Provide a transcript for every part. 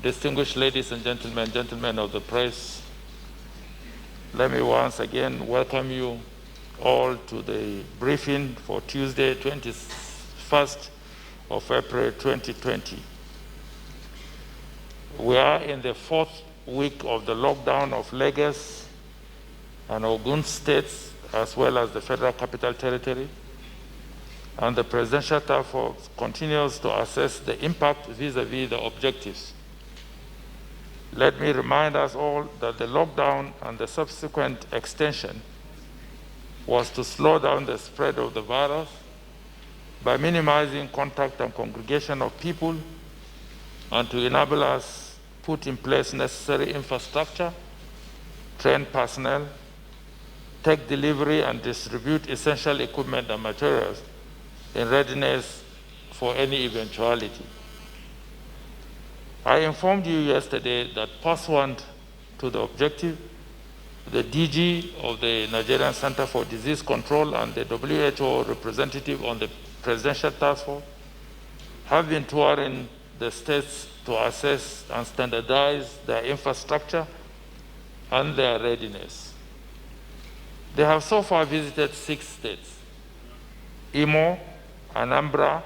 distinguished ladies and gentlemen of the press, let me once again welcome you all to the briefing for Tuesday, 21st of April 2020. We are in the fourth week of the lockdown of Lagos and Ogun states, as well as the Federal Capital Territory, and the Presidential Task Force continues to assess the impact vis-à-vis the objectives. Let me remind us all that the lockdown and the subsequent extension was to slow down the spread of the virus by minimizing contact and congregation of people and to enable us put in place necessary infrastructure, train personnel, take delivery and distribute essential equipment and materials in readiness for any eventuality. I informed you yesterday that pursuant to the objective, the DG of the Nigerian Center for Disease Control and the WHO representative on the Presidential Task Force have been touring the states to assess and standardize their infrastructure and their readiness. They have so far visited 6 states: Imo, Anambra,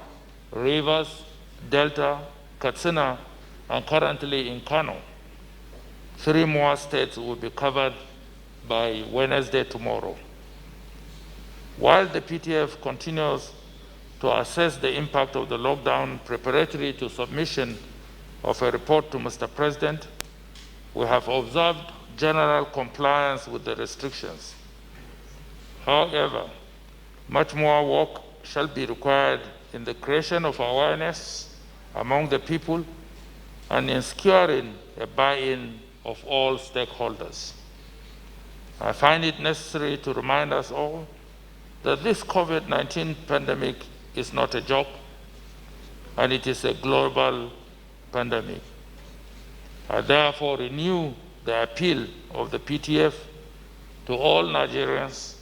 Rivers, Delta, Katsina, and currently in Kano. 3 more states will be covered by Wednesday tomorrow. While the PTF continues to assess the impact of the lockdown preparatory to submission of a report to Mr. President, we have observed general compliance with the restrictions. However, much more work shall be required in the creation of awareness among the people and in securing a buy-in of all stakeholders. I find it necessary to remind us all that this COVID-19 pandemic is not a joke, and it is a global pandemic. I therefore renew the appeal of the PTF to all Nigerians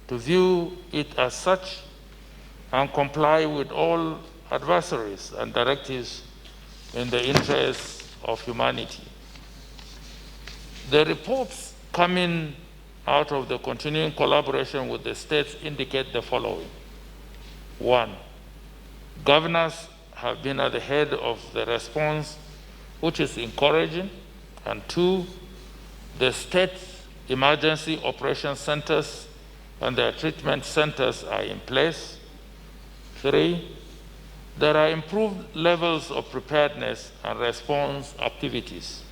to view it as such and comply with all advisories and directives in the interest of humanity. The reports coming out of the continuing collaboration with the states indicate the following. 1, governors have been at the head of the response, which is encouraging. And 2, the state emergency operation centers and their treatment centers are in place. 3, there are improved levels of preparedness and response activities,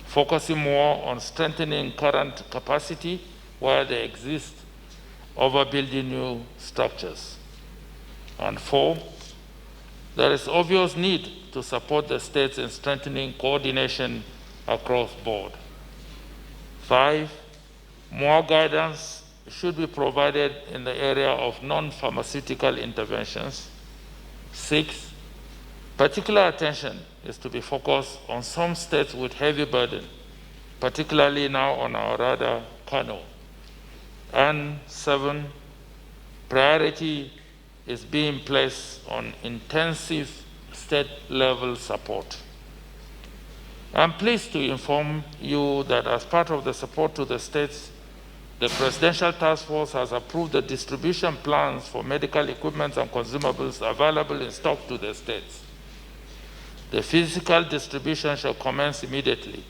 focusing more on strengthening current capacity where they exist over building new structures. And 4, there is obvious need to support the states in strengthening coordination across board. 5, more guidance should be provided in the area of non-pharmaceutical interventions. 6, particular attention is to be focused on some states with heavy burden, particularly now on our radar, Kano. And 7, priority is being placed on intensive state-level support. I'm pleased to inform you that as part of the support to the states, the Presidential Task Force has approved the distribution plans for medical equipment and consumables available in stock to the states. The physical distribution shall commence immediately.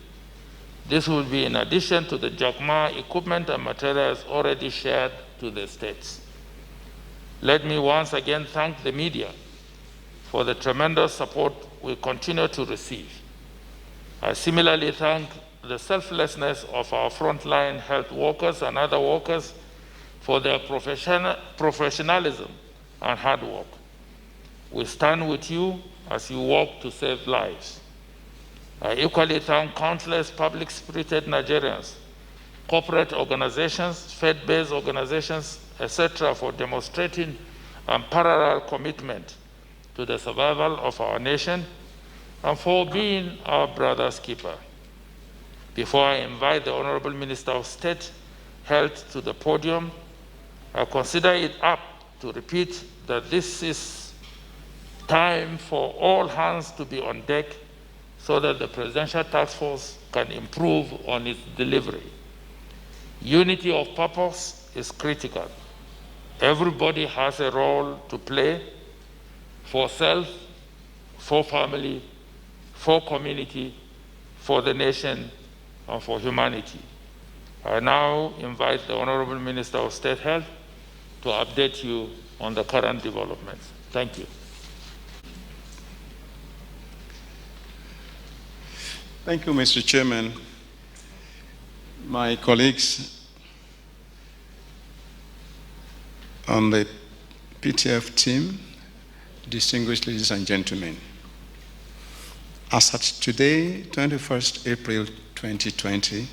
This will be in addition to the JACMA equipment and materials already shared to the states. Let me once again thank the media for the tremendous support we continue to receive. I similarly thank the selflessness of our frontline health workers and other workers for their professionalism and hard work. We stand with you as you work to save lives. I equally thank countless public-spirited Nigerians, corporate organizations, faith-based organizations, etc., for demonstrating unparalleled commitment to the survival of our nation and for being our brother's keeper. Before I invite the Honorable Minister of State Health to the podium, I consider it apt to repeat that this is time for all hands to be on deck so that the Presidential Task Force can improve on its delivery. Unity of purpose is critical. Everybody has a role to play for self, for family, for community, for the nation, and for humanity. I now invite the Honorable Minister of State Health to update you on the current developments. Thank you. Thank you, Mr. Chairman. My colleagues on the PTF team, distinguished ladies and gentlemen, as at today, 21st April 2020,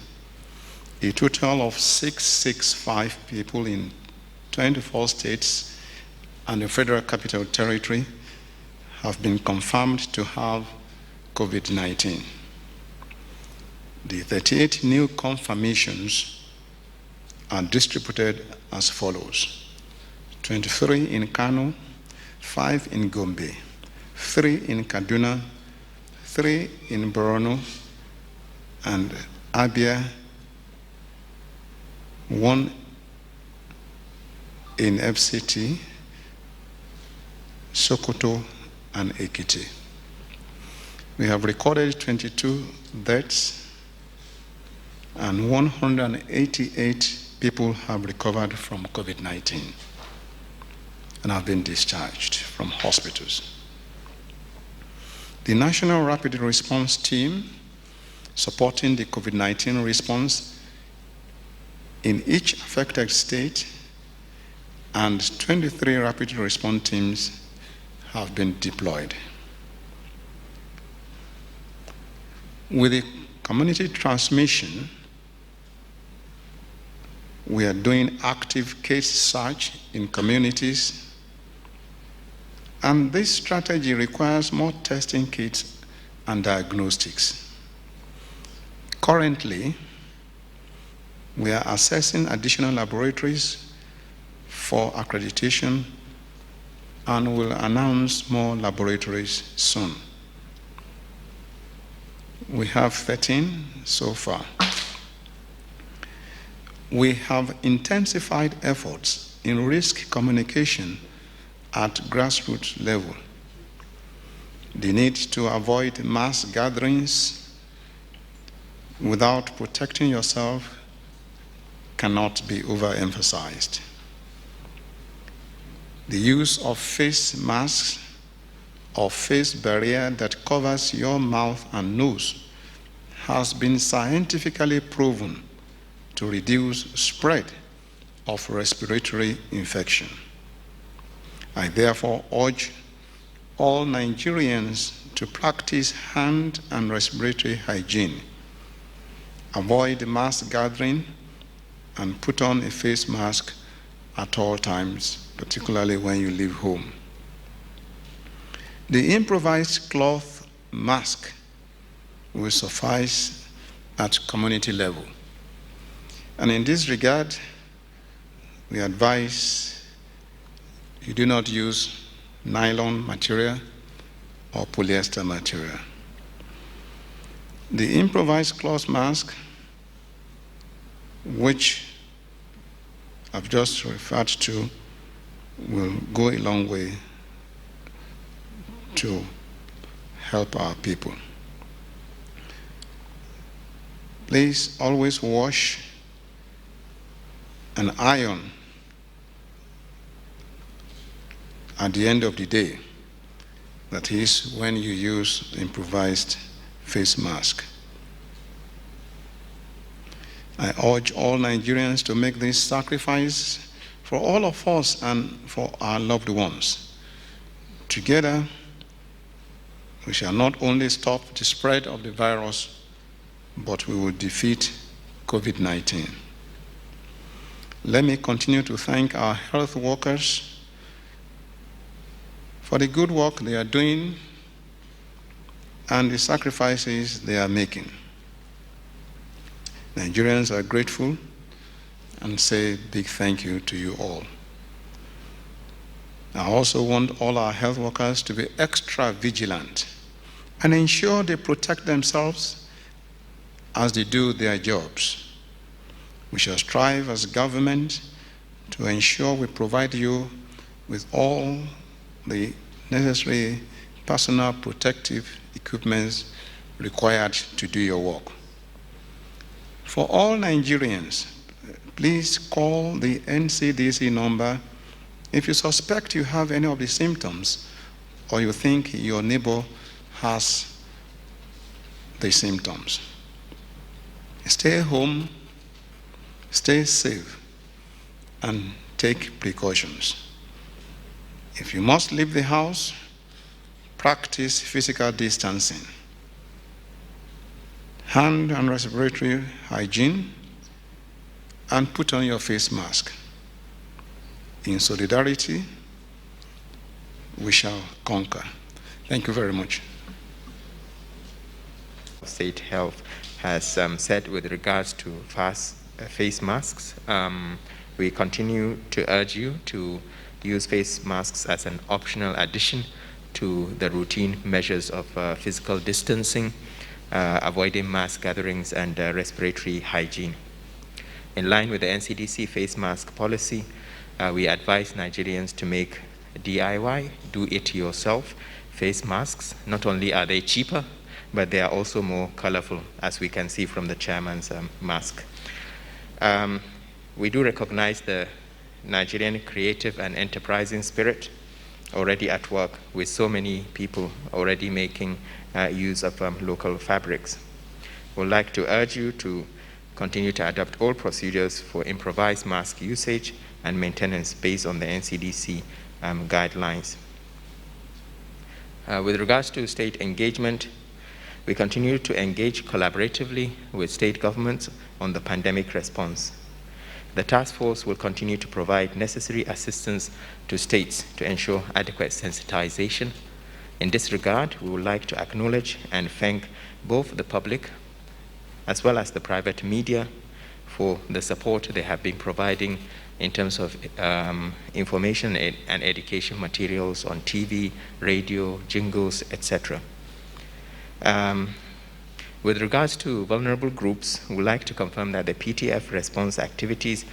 a total of 665 people in 24 states and the Federal Capital Territory have been confirmed to have COVID-19. The 38 new confirmations are distributed as follows: 23 in Kano, 5 in Gombe, 3 in Kaduna, 3 in Borno and Abia, 1 in FCT, Sokoto, and Ekiti. We have recorded 22 deaths and 188 people have recovered from COVID-19 and have been discharged from hospitals. The National Rapid Response Team supporting the COVID-19 response in each affected state and 23 rapid response teams have been deployed. With the community transmission, we are doing active case search in communities, and this strategy requires more testing kits and diagnostics. Currently, we are assessing additional laboratories for accreditation and will announce more laboratories soon. We have 13 so far. We have intensified efforts in risk communication at grassroots level. The need to avoid mass gatherings without protecting yourself cannot be overemphasized. The use of face masks or face barrier that covers your mouth and nose has been scientifically proven to reduce spread of respiratory infection. I therefore urge all Nigerians to practice hand and respiratory hygiene, avoid mass gathering, and put on a face mask at all times, particularly when you leave home. The improvised cloth mask will suffice at community level. And in this regard, we advise you do not use nylon material or polyester material. The improvised cloth mask, which I've just referred to, will go a long way to help our people. Please always wash and iron at the end of the day. That is when you use improvised face mask. I urge all Nigerians to make this sacrifice for all of us and for our loved ones. Together, we shall not only stop the spread of the virus, but we will defeat COVID-19. Let me continue to thank our health workers for the good work they are doing and the sacrifices they are making. Nigerians are grateful and say a big thank you to you all. I also want all our health workers to be extra vigilant and ensure they protect themselves as they do their jobs. We shall strive as government to ensure we provide you with all the necessary personal protective equipment required to do your work. For all Nigerians, please call the NCDC number if you suspect you have any of the symptoms or you think your neighbor has the symptoms. Stay home, stay safe, and take precautions. If you must leave the house, practice physical distancing, hand and respiratory hygiene, and put on your face mask. In solidarity, we shall conquer. Thank you very much. State Health has said with regards to face masks, we continue to urge you to use face masks as an optional addition to the routine measures of physical distancing, avoiding mass gatherings, and respiratory hygiene. In line with the NCDC face mask policy, we advise Nigerians to make DIY, do-it-yourself face masks. Not only are they cheaper, but they are also more colorful, as we can see from the chairman's mask. We do recognize the Nigerian creative and enterprising spirit already at work, with so many people already making use of local fabrics. We'd like to urge you to continue to adopt all procedures for improvised mask usage and maintenance based on the NCDC guidelines. With regards to state engagement, we continue to engage collaboratively with state governments on the pandemic response. The task force will continue to provide necessary assistance to states to ensure adequate sensitization. In this regard, we would like to acknowledge and thank both the public as well as the private media for the support they have been providing in terms of information and education materials on TV, radio, jingles, etc. With regards to vulnerable groups, we would like to confirm that the PTF response activities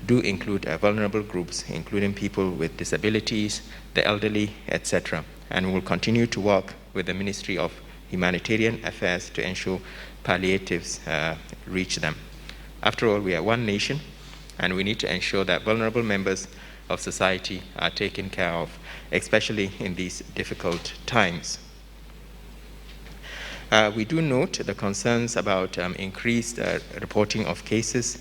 do include vulnerable groups, including people with disabilities, the elderly, etc. And we will continue to work with the Ministry of Humanitarian Affairs to ensure palliatives reach them. After all, we are one nation, and we need to ensure that vulnerable members of society are taken care of, especially in these difficult times. We do note the concerns about increased reporting of cases.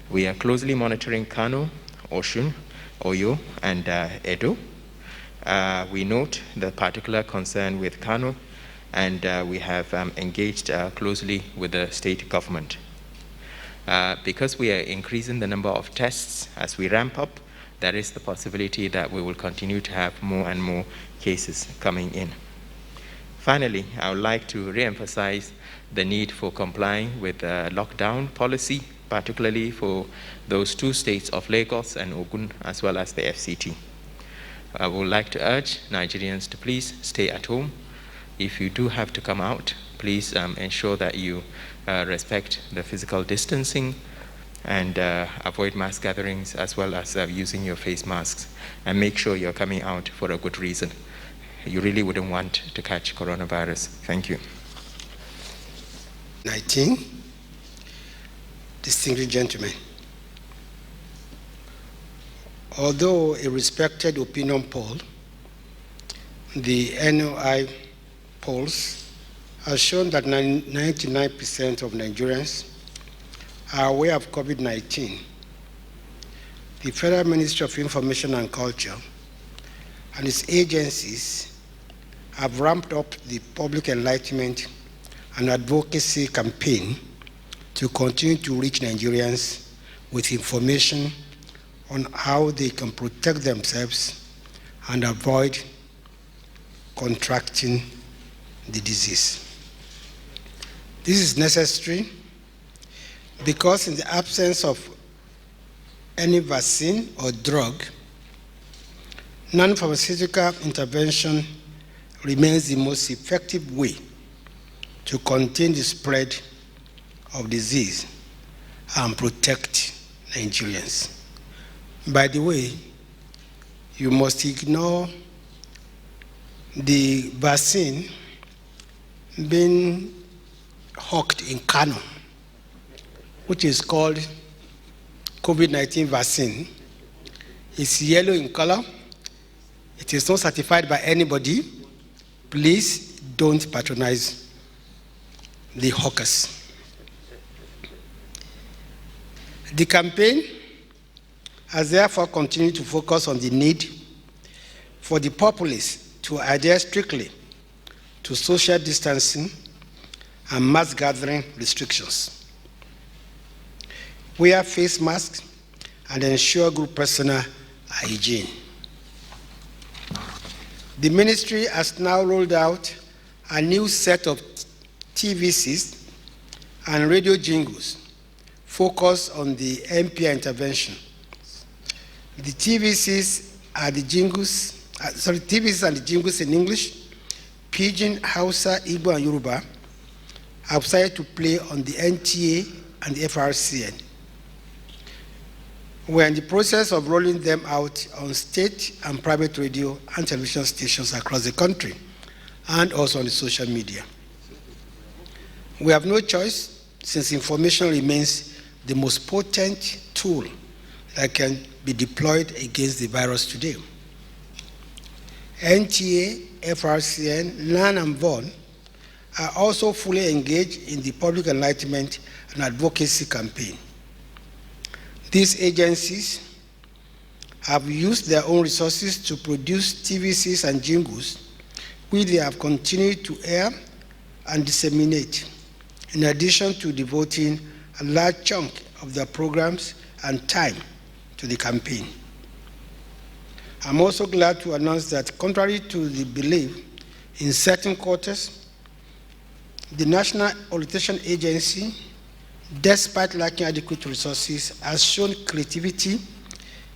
We are closely monitoring Kano, Osun, Oyo, and Edo. We note the particular concern with Kano, and we have engaged closely with the state government. Because we are increasing the number of tests as we ramp up, there is the possibility that we will continue to have more and more cases coming in. Finally, I would like to re-emphasize the need for complying with the lockdown policy, particularly for those two states of Lagos and Ogun, as well as the FCT. I would like to urge Nigerians to please stay at home. If you do have to come out, please ensure that you respect the physical distancing and avoid mass gatherings, as well as using your face masks, and make sure you're coming out for a good reason. You really wouldn't want to catch coronavirus. Thank you. 19, distinguished gentlemen. Although a respected opinion poll, the NOI polls has shown that 99% of Nigerians are aware of COVID-19. The Federal Ministry of Information and Culture and its agencies have ramped up the public enlightenment and advocacy campaign to continue to reach Nigerians with information on how they can protect themselves and avoid contracting the disease. This is necessary because in the absence of any vaccine or drug, non-pharmaceutical intervention remains the most effective way to contain the spread of disease and protect Nigerians. By the way, you must ignore the vaccine being hawked in Kano, which is called COVID-19 vaccine. It's yellow in color. It is not certified by anybody. Please don't patronize the hawkers. The campaign has therefore continued to focus on the need for the populace to adhere strictly to social distancing and mass gathering restrictions, wear face masks, and ensure good personal hygiene. The ministry has now rolled out a new set of TVCs and radio jingles focused on the MPR intervention. The TVCs are the jingles, TVCs and the jingles in English, Pidgin, Hausa, Igbo, and Yoruba have started to play on the NTA and the FRCN. We're in the process of rolling them out on state and private radio and television stations across the country, and also on the social media. We have no choice, since information remains the most potent tool that can be deployed against the virus today. NTA, FRCN, LAN, and VON are also fully engaged in the public enlightenment and advocacy campaign. These agencies have used their own resources to produce TVCs and jingles, which they have continued to air and disseminate, in addition to devoting a large chunk of their programs and time to the campaign. I'm also glad to announce that, contrary to the belief in certain quarters, the National Orientation Agency, despite lacking adequate resources, has shown creativity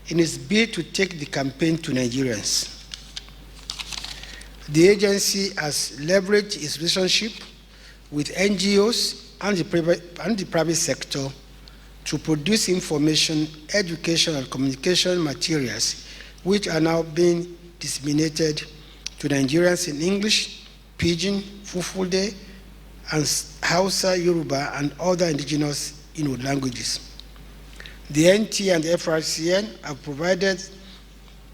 in its bid to take the campaign to Nigerians. The agency has leveraged its relationship with NGOs and the private sector to produce information, education, and communication materials which are now being disseminated to Nigerians in English, Pidgin, Fulfulde, and Hausa, Yoruba, and other indigenous Inuit languages. The NT and the FRCN have provided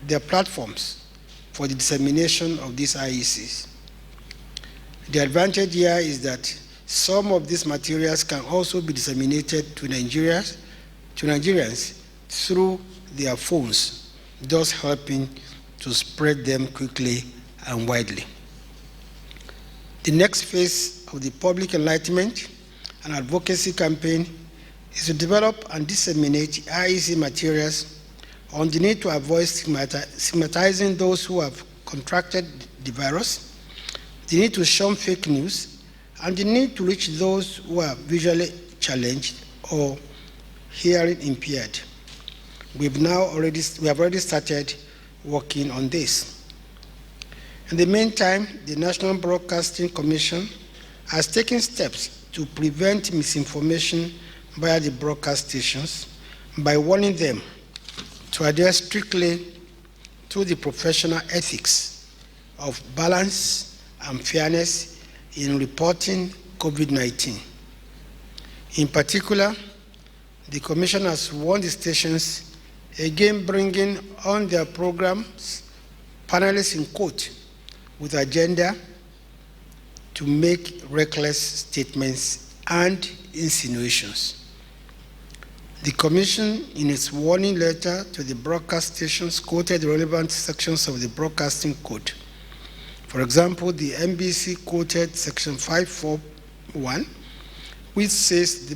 their platforms for the dissemination of these IECs. The advantage here is that some of these materials can also be disseminated to Nigerians through their phones, thus helping to spread them quickly and widely. The next phase of the public enlightenment and advocacy campaign is to develop and disseminate IEC materials on the need to avoid stigmatizing those who have contracted the virus, the need to shun fake news, and the need to reach those who are visually challenged or hearing impaired. We have already started working on this. In the meantime, the National Broadcasting Commission has taken steps to prevent misinformation via the broadcast stations by warning them to adhere strictly to the professional ethics of balance and fairness in reporting COVID-19. In particular, the Commission has warned the stations against bringing on their programs panelists in court with agenda to make reckless statements and insinuations. The Commission, in its warning letter to the broadcast stations, quoted relevant sections of the Broadcasting Code. For example, the NBC quoted Section 541, which says the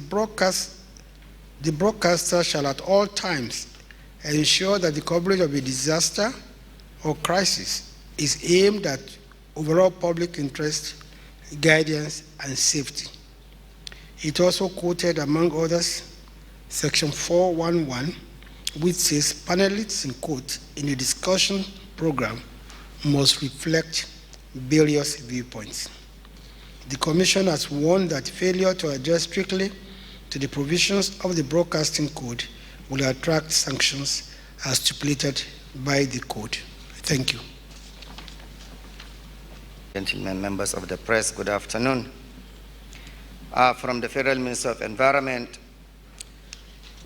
broadcaster shall at all times ensure that the coverage of a disaster or crisis is aimed at overall public interest, guidance, and safety. It also quoted, among others, Section 411, which says panelists in court in a discussion program must reflect various viewpoints. The Commission has warned that failure to adhere strictly to the provisions of the Broadcasting Code will attract sanctions as stipulated by the Code. Thank you. Gentlemen, members of the press, good afternoon. From the Federal Ministry of Environment,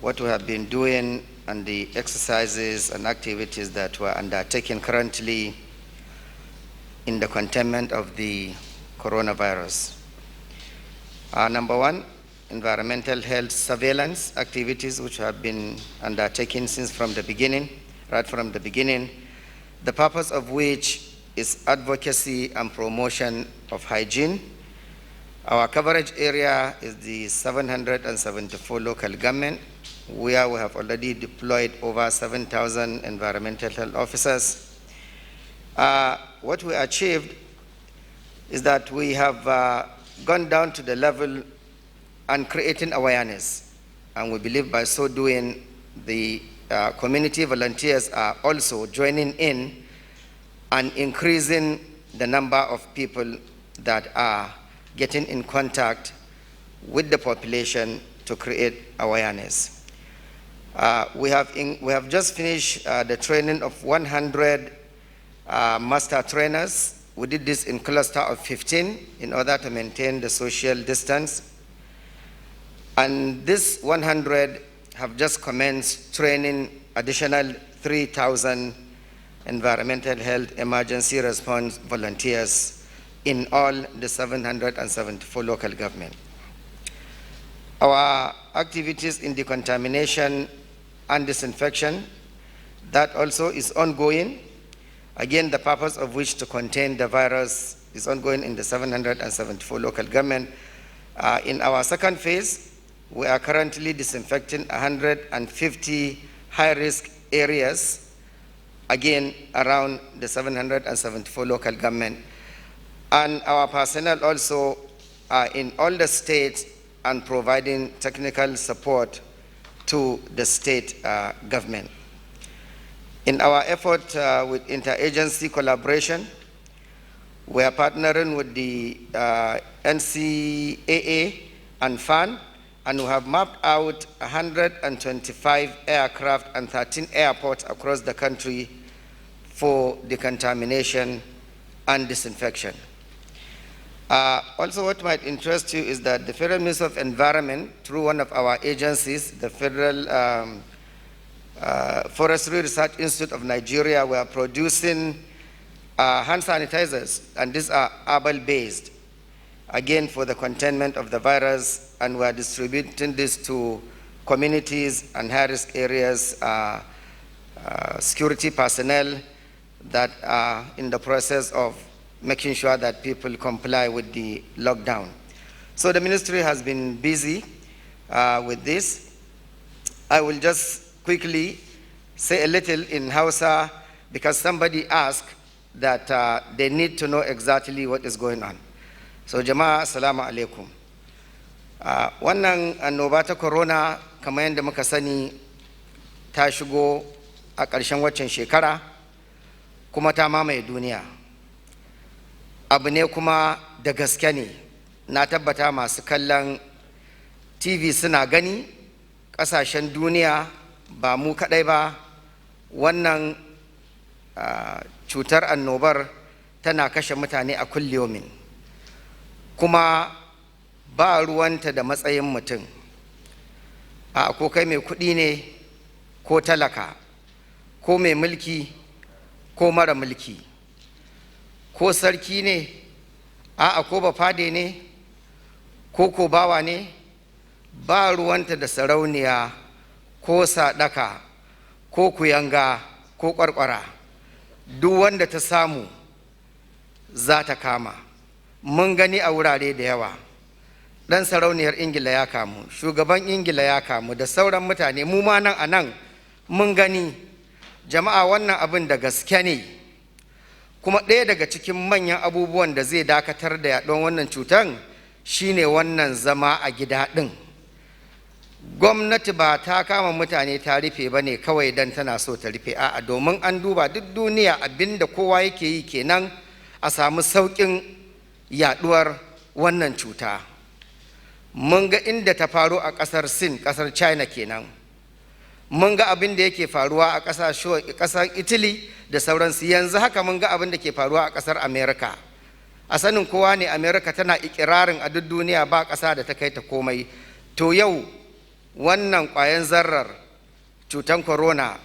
what we have been doing and the exercises and activities that we're undertaking currently in the containment of the coronavirus. Number one, environmental health surveillance activities which have been undertaken since right from the beginning, the purpose of which is advocacy and promotion of hygiene. Our coverage area is the 774 local government, where we have already deployed over 7,000 environmental health officers. What we achieved is that we have gone down to the level and creating awareness. And we believe by so doing, the community volunteers are also joining in and increasing the number of people that are getting in contact with the population to create awareness. We have just finished the training of 100 master trainers. We did this in cluster of 15 in order to maintain the social distance. And this 100 have just commenced training additional 3,000 environmental health emergency response volunteers in all the 774 local government. Our activities in decontamination and disinfection, that also is ongoing. Again, the purpose of which to contain the virus is ongoing in the 774 local government. In our second phase, we are currently disinfecting 150 high-risk areas, again, around the 774 local government. And our personnel also are in all the states and providing technical support to the state government. In our effort with interagency collaboration, we are partnering with the NCAA and FAN, and we have mapped out 125 aircraft and 13 airports across the country for decontamination and disinfection. Also, what might interest you is that the Federal Ministry of Environment, through one of our agencies, the Federal Forestry Research Institute of Nigeria, we are producing hand sanitizers, and these are herbal-based, again for the containment of the virus, and we are distributing this to communities and high-risk areas, security personnel that are in the process of making sure that people comply with the lockdown. So the ministry has been busy with this. I will just quickly say a little in Hausa because somebody asked that they need to know exactly what is going on. So jama'a assalamu alaikum. Wannan annoba ta corona kamar yadda muka sani ta shigo a ƙarshen waccan shekara kuma ta mamaye duniya. Abu ne kuma da gaske ne, na tabbata masu kallon TV suna gani, ƙasashen duniya ba mu kaɗai ba, wannan cutar annobar tana kashe mutane a kulliyomin. Kuma ba ruwanta da matsayin mutum, ko kai mai kuɗi ne ko talaka, ko mai mulki ko mara mulki, ko sarki ne, ko bafade ne, ko bawa ne, ba ruwanta da sarauniya ko sadaka ko kuyanga ko kwarkwara. Duk wanda ta samu za ta kama. Mun gani a wurare da yawa. Dan sarauniyar Ingila ya kamu, shugaban Ingila ya kamu, da sauran mutane, mu ma nan a nan mun gani. Jama'a, wannan abin da gaske ne. Kuma ɗaya daga cikin manyan abubuwan da zai dakatar da yaɗuwar wannan cutan shine wannan zama a gida ɗin. Gwamnati ba ta kama mutane ta rufe ba ne kawai don tana so ta rufe, a'a, domin an duba duk duniya abinda kowa yake yi kenan a samu sauƙin yaɗuwar wannan cuta. Mun ga inda ta faru a ƙasar Sin, ƙasar China kenan. Mun ga abin da yake faruwa a ƙasar Italy da sauransu. Yanzu haka mun ga abin da ke faruwa a ƙasar America. A sanin kowa ne America tana ikirarin a duk duniya ba ƙasa da ta kai ta komai. To yau wannan ƙwayan zarrar cutan corona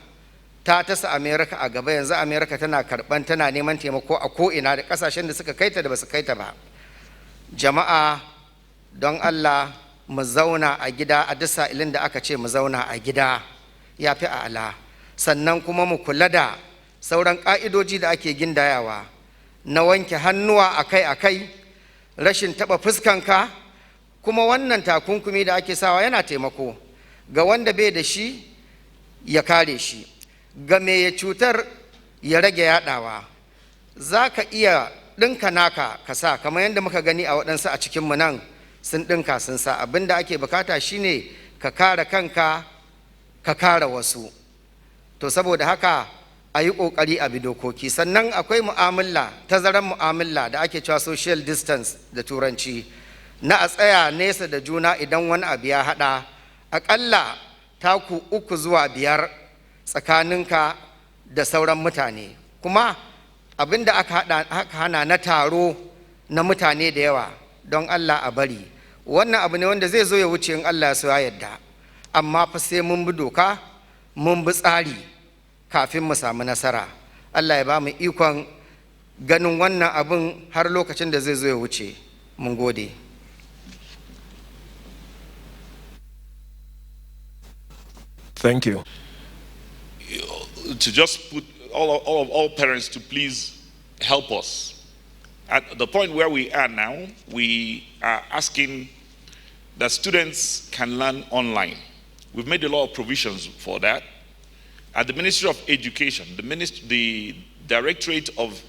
ta tasa America a gaba. Yanzu America tana karɓan, tana neman taimako a ko'ina da ƙasashen da suka kaita da ba su kaita ba. Jama'a, don Allah mu zauna a gida a duk sa'ilin da aka ce mu zauna a gida ya fi a'ala. Sannan kuma mu kula da sauran ƙa'idoji da ake gindayawa na wanke hannuwa akai-akai, rashin taɓa fuskanka, kuma wannan takunkumi da ake sawa yana taimako ga wanda bai da shi ya kare shi, ga mai cutar ya rage yaɗawa. Za ka iya ɗinka naka ka sa, kamar yadda muka gani a waɗansu a cikinmu nan sun ɗinka sun sa. Abin da ake bukata shine ka kare kanka, ka kare wasu. To saboda haka a yi ƙoƙari a bi dokoki. Sannan akwai mu'amala, tazaran mu'amala da ake cewa social distance da turanci, na a tsaya nesa da juna idan wani abu ya haɗa aƙalla taku 3 zuwa 5 tsakaninka da sauran mutane. Kuma abin da aka hana na taro na mutane da yawa, don Allah a bari. Wannan abu ne wanda zai zo ya wuce in Allah ya yarda, amma fa sai mun bi doka, mun bi tsari kafin mu samu nasara. Allah ya ba mu ikon ganin wannan abin har lokacin da zai zo ya wuce. Mun gode. Thank you. To just put all parents to please help us. At the point where we are now, we are asking that students can learn online. We've made a lot of provisions for that. At the Ministry of Education, the Directorate of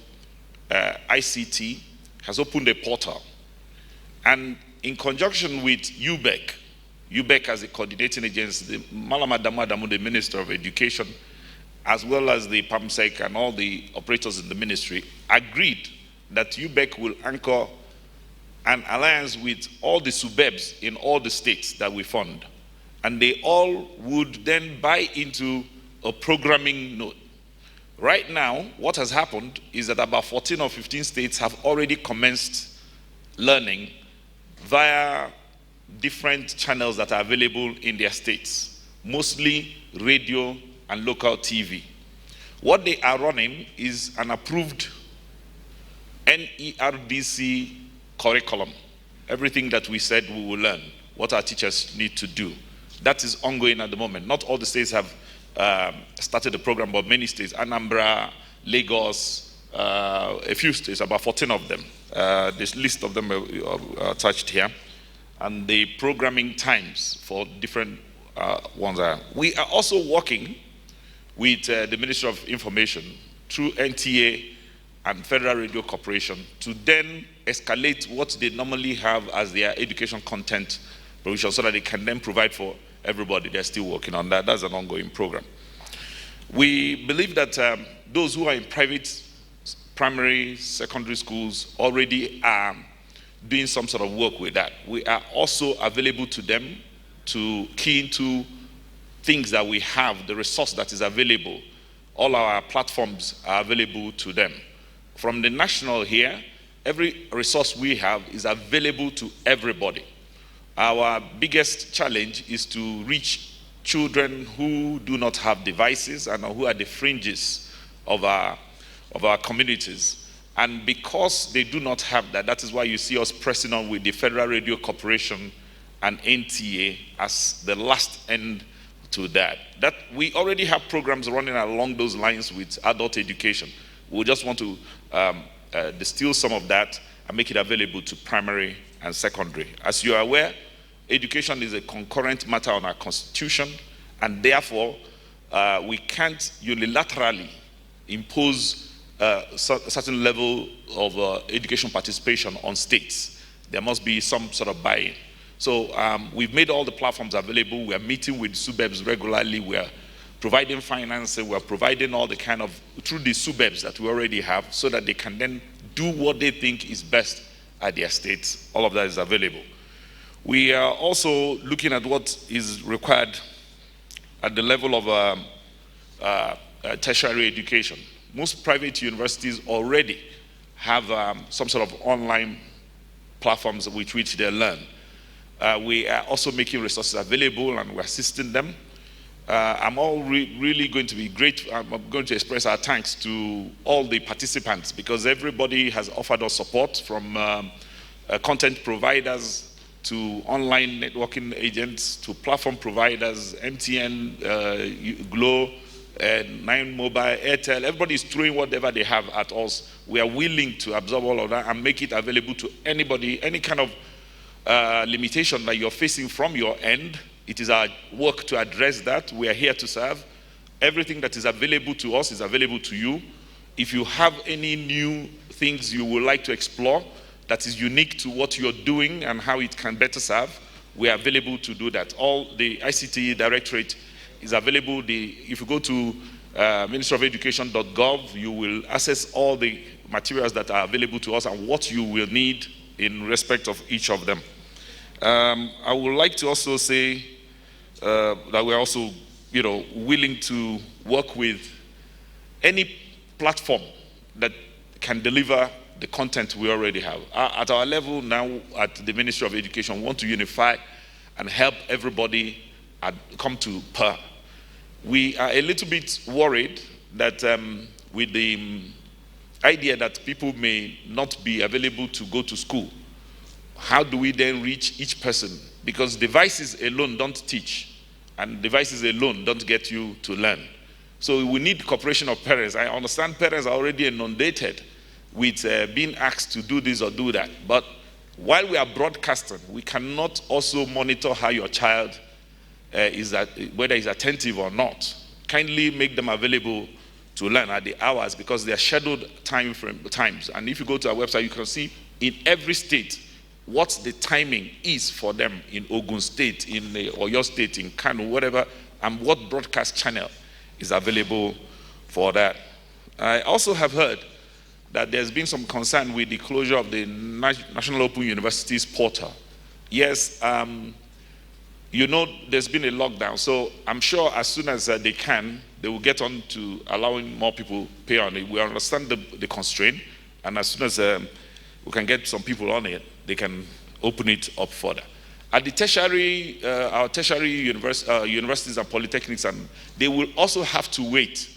ICT has opened a portal. And in conjunction with UBEC as a coordinating agency, the Malama Damadamu, the Minister of Education, as well as the PAMSEC and all the operators in the ministry, agreed that UBEC will anchor an alliance with all the suburbs in all the states that we fund. And they all would then buy into a programming node. Right now, what has happened is that about 14 or 15 states have already commenced learning via different channels that are available in their states, mostly radio and local TV. What they are running is an approved NERDC curriculum. Everything that we said we will learn, what our teachers need to do. That is ongoing at the moment. Not all the states have started the program, but many states, Anambra, Lagos, a few states, about 14 of them. This list of them are attached here. And the programming times for different ones are. We are also working with the Ministry of Information through NTA and Federal Radio Corporation to then escalate what they normally have as their education content provision so that they can then provide for everybody. They're still working on that. That's an ongoing program. We believe that those who are in private primary, secondary schools already are doing some sort of work with that. We are also available to them to key into things that we have, the resource that is available. All our platforms are available to them. From the national here, every resource we have is available to everybody. Our biggest challenge is to reach children who do not have devices and who are the fringes of our communities. And because they do not have that, that is why you see us pressing on with the Federal Radio Corporation and NTA as the last end to that. That we already have programs running along those lines with adult education. We just want to distill some of that and make it available to primary and secondary. As you are aware, education is a concurrent matter on our constitution, and therefore we can't unilaterally impose a certain level of education participation on states. There must be some sort of buy-in. So we've made all the platforms available. We are meeting with suburbs regularly. We are providing financing. We are providing all the kind of, through the suburbs that we already have, so that they can then do what they think is best at their states. All of that is available. We are also looking at what is required at the level of tertiary education. Most private universities already have some sort of online platforms with which they learn. We are also making resources available and we're assisting them. I'm really going to be great. I'm going to express our thanks to all the participants because everybody has offered us support from content providers to online networking agents to platform providers, MTN, Glo, 9 Mobile, Airtel. Everybody is throwing whatever they have at us. We are willing to absorb all of that and make it available to anybody, any kind of limitation that you're facing from your end. It is our work to address that. We are here to serve. Everything that is available to us is available to you. If you have any new things you would like to explore that is unique to what you're doing and how it can better serve, we are available to do that. All the ICT Directorate is available. If you go to ministryofelucation.gov, you will access all the materials that are available to us and what you will need in respect of each of them. I would like to also say that we're also, willing to work with any platform that can deliver the content we already have. At our level now at the Ministry of Education, we want to unify and help everybody come to par. We are a little bit worried that with the idea that people may not be available to go to school, how do we then reach each person? Because devices alone don't teach, and devices alone don't get you to learn. So we need cooperation of parents. I understand parents are already inundated with being asked to do this or do that. But while we are broadcasting, we cannot also monitor how your child whether he's attentive or not. Kindly make them available to learn at the hours because they are scheduled times. And if you go to our website, you can see in every state what the timing is for them in Ogun State, in Oyo State, in Kano, whatever, and what broadcast channel is available for that. I also have heard that there's been some concern with the closure of the National Open Universities portal. Yes, there's been a lockdown, so I'm sure as soon as they can, they will get on to allowing more people pay on it. We understand the constraint, and as soon as we can get some people on it, they can open it up further. At the tertiary, our tertiary universities and polytechnics, and they will also have to wait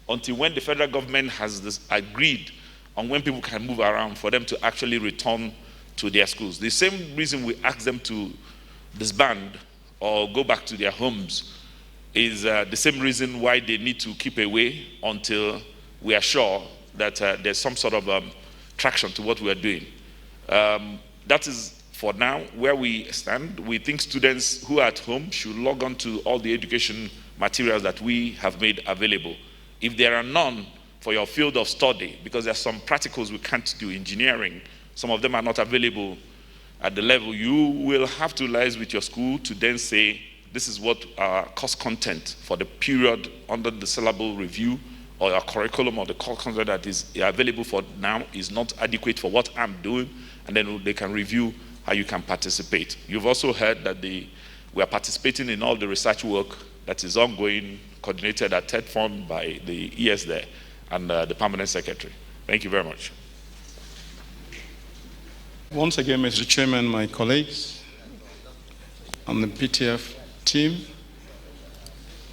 until when the federal government has agreed on when people can move around for them to actually return to their schools. The same reason we ask them to disband or go back to their homes is the same reason why they need to keep away until we are sure that there's some sort of traction to what we are doing. That is, for now, where we stand. We think students who are at home should log on to all the education materials that we have made available. If there are none for your field of study, because there are some practicals we can't do, engineering, some of them are not available at the level, you will have to liaise with your school to then say, this is what our course content for the period under the syllable review or our curriculum or the course content that is available for now is not adequate for what I'm doing, and then they can review how you can participate. You've also heard that we are participating in all the research work that is ongoing, coordinated at TED Fund by the ES there and the Permanent Secretary. Thank you very much. Once again, Mr. Chairman, my colleagues on the PTF team,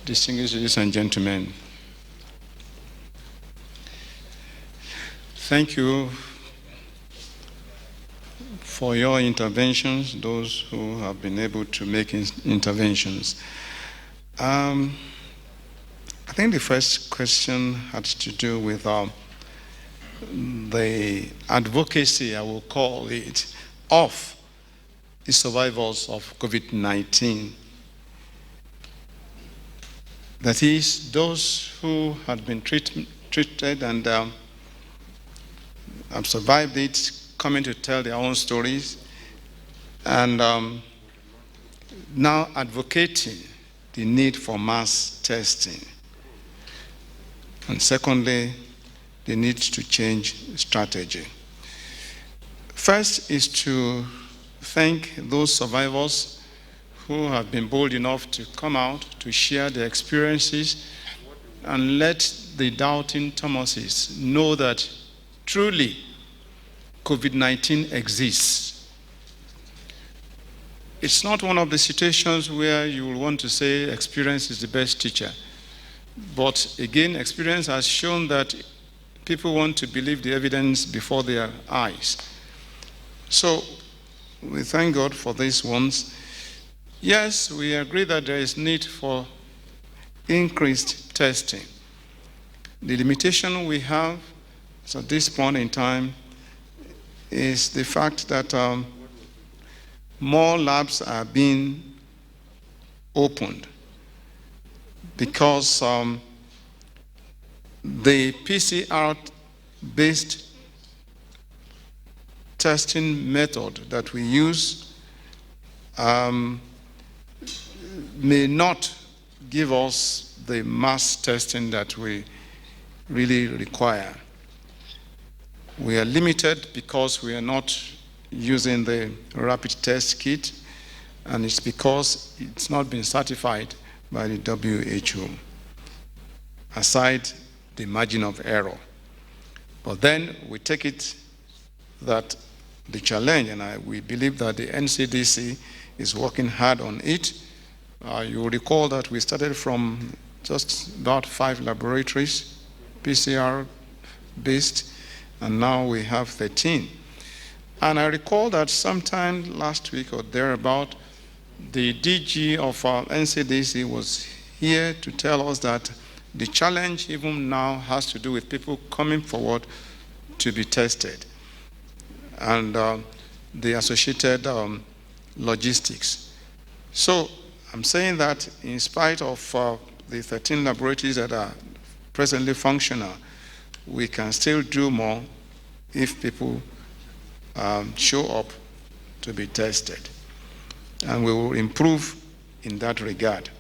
distinguished ladies and gentlemen, thank you for your interventions, those who have been able to make interventions. I think the first question had to do with the advocacy, I will call it, of the survivors of COVID-19. That is, those who had been treated and have survived it, coming to tell their own stories, and now advocating the need for mass testing. And secondly, the need to change strategy. First is to thank those survivors who have been bold enough to come out to share their experiences and let the doubting Thomases know that truly COVID-19 exists. It's not one of the situations where you will want to say experience is the best teacher. But again, experience has shown that people want to believe the evidence before their eyes. So we thank God for these ones. Yes, we agree that there is need for increased testing. The limitation we have at this point in time is the fact that more labs are being opened because the PCR-based testing method that we use may not give us the mass testing that we really require. We are limited because we are not using the rapid test kit, and it's because it's not been certified by the WHO, aside the margin of error. But then we take it that the challenge, and we believe that the NCDC is working hard on it. You will recall that we started from just about 5 laboratories, PCR-based, and now we have 13. And I recall that sometime last week or thereabout, the DG of our NCDC was here to tell us that the challenge even now has to do with people coming forward to be tested and the associated logistics. So I'm saying that in spite of the 13 laboratories that are presently functional, we can still do more if people show up to be tested. And we will improve in that regard.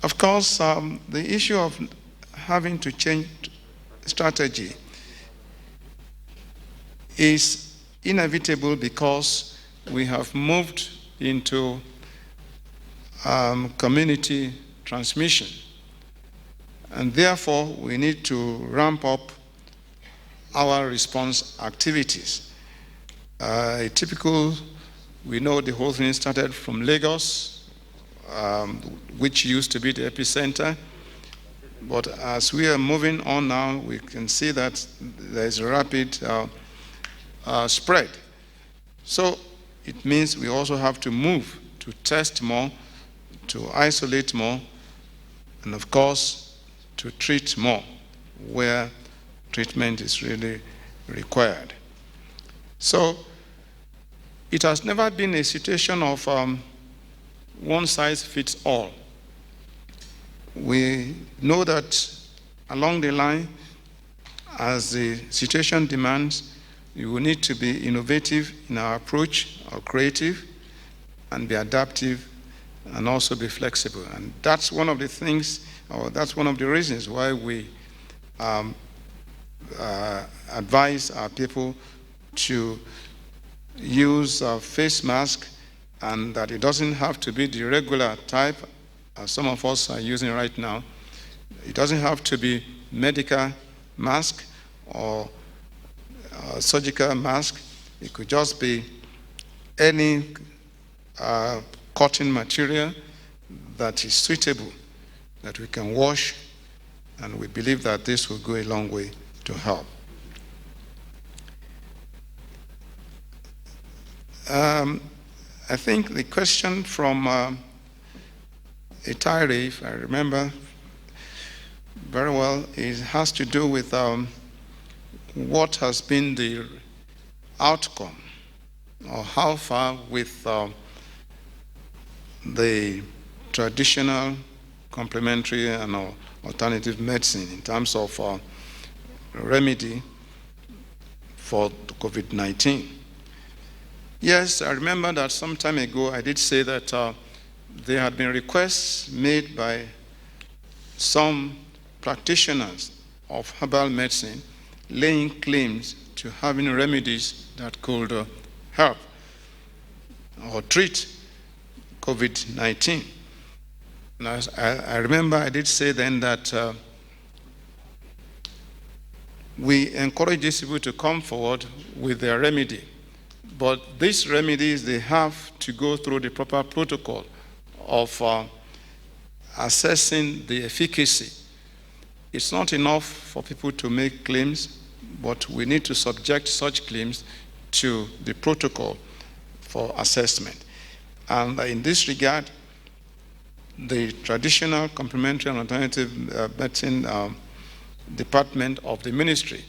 Of course, the issue of having to change strategy is inevitable because we have moved into community transmission. And therefore, we need to ramp up our response activities. We know the whole thing started from Lagos, which used to be the epicenter. But as we are moving on now, we can see that there is a rapid spread. So it means we also have to move to test more, to isolate more, and of course, to treat more where treatment is really required. So it has never been a situation of one size fits all. We know that along the line, as the situation demands, we will need to be innovative in our approach, or creative, and be adaptive, and also be flexible. And that's one of the things, or that's one of the reasons why we advise our people to use a face mask, and that it doesn't have to be the regular type, as some of us are using right now. It doesn't have to be medical mask or surgical mask. It could just be any cotton material that is suitable, that we can wash, and we believe that this will go a long way to help. I think the question from Etire, if I remember very well, it has to do with what has been the outcome, or how far with the traditional, complementary, and alternative medicine in terms of remedy for COVID-19. Yes, I remember that some time ago I did say that there had been requests made by some practitioners of herbal medicine laying claims to having remedies that could help or treat COVID-19. And I remember I did say then that we encourage these people to come forward with their remedy. But these remedies, they have to go through the proper protocol of assessing the efficacy. It's not enough for people to make claims, but we need to subject such claims to the protocol for assessment. And in this regard, the traditional complementary and alternative medicine department of the ministry,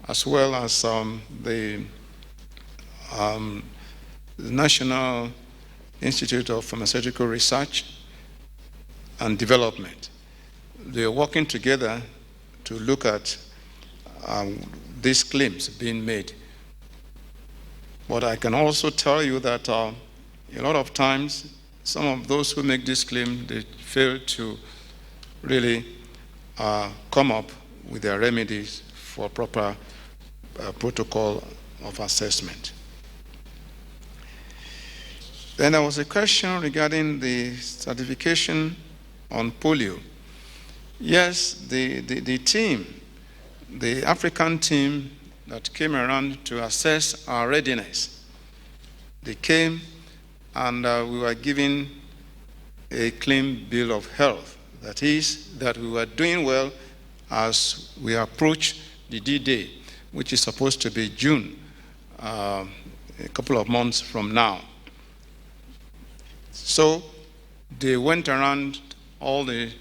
as well as the National Institute of Pharmaceutical Research and Development, they are working together to look at these claims being made. But I can also tell you that a lot of times, some of those who make this claim, they fail to really come up with their remedies for proper protocol of assessment. Then there was a question regarding the certification on polio. Yes, the team, the African team that came around to assess our readiness, they came and we were given a clean bill of health. That is, that we were doing well as we approach the D-Day, which is supposed to be June, a couple of months from now. So they went around all the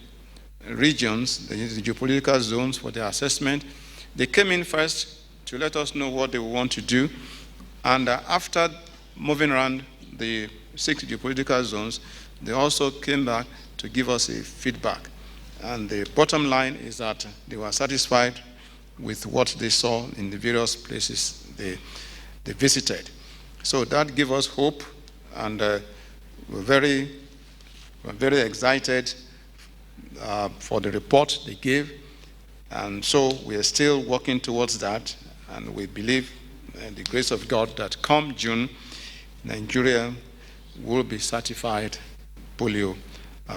regions, the geopolitical zones for their assessment. They came in first to let us know what they want to do. And after moving around the 6 geopolitical zones, they also came back to give us a feedback. And the bottom line is that they were satisfied with what they saw in the various places they visited. So that gave us hope, and we're very excited for the report they gave. And so we are still working towards that, and we believe in the grace of God that come June, Nigeria will be certified polio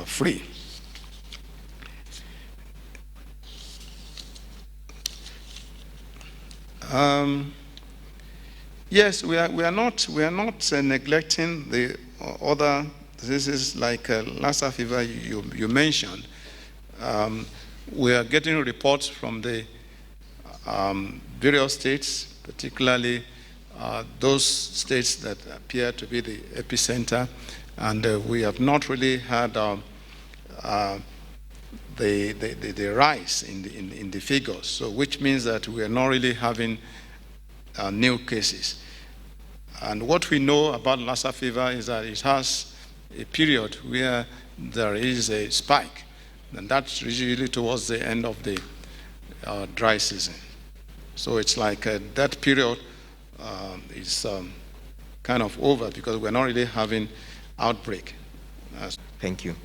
free. Yes, we are not neglecting the other diseases like Lassa fever you mentioned. We are getting reports from the various states, particularly those states that appear to be the epicenter, and we have not really had the rise in the figures, so which means that we are not really having new cases. And what we know about Lassa fever is that it has a period where there is a spike, and that's usually towards the end of the dry season. So it's like that period is kind of over because we're not really having outbreak. Thank you.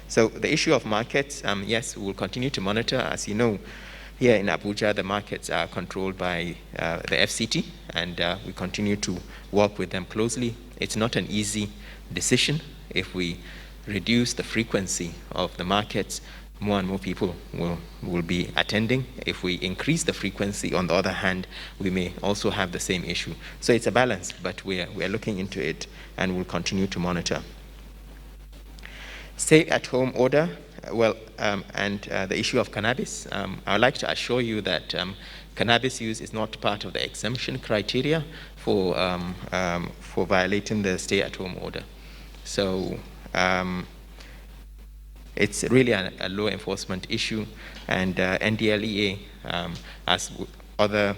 So the issue of markets, yes, we will continue to monitor. As you know, here in Abuja, the markets are controlled by the FCT, and we continue to work with them closely. It's not an easy decision. If we reduce the frequency of the markets, more and more people will be attending. If we increase the frequency, on the other hand, we may also have the same issue. So it's a balance, but we are looking into it, and we'll continue to monitor. Stay-at-home order, and the issue of cannabis. I would like to assure you that cannabis use is not part of the exemption criteria for violating the stay-at-home order. So it's really a law enforcement issue, and NDLEA, as other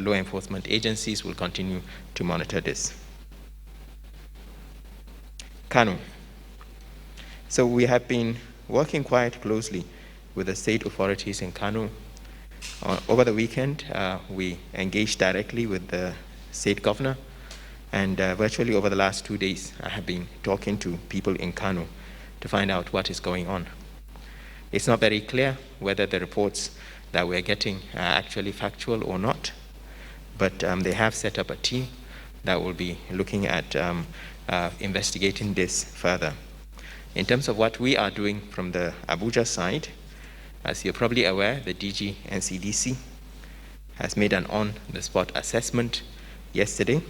law enforcement agencies, will continue to monitor this. Kano. So we have been working quite closely with the state authorities in Kano. Over the weekend, we engaged directly with the state governor, and virtually over the last 2 days, I have been talking to people in Kano to find out what is going on. It's not very clear whether the reports that we're getting are actually factual or not, but they have set up a team that will be looking at investigating this further. In terms of what we are doing from the Abuja side, as you're probably aware, the DG and CDC has made an on-the-spot assessment yesterday.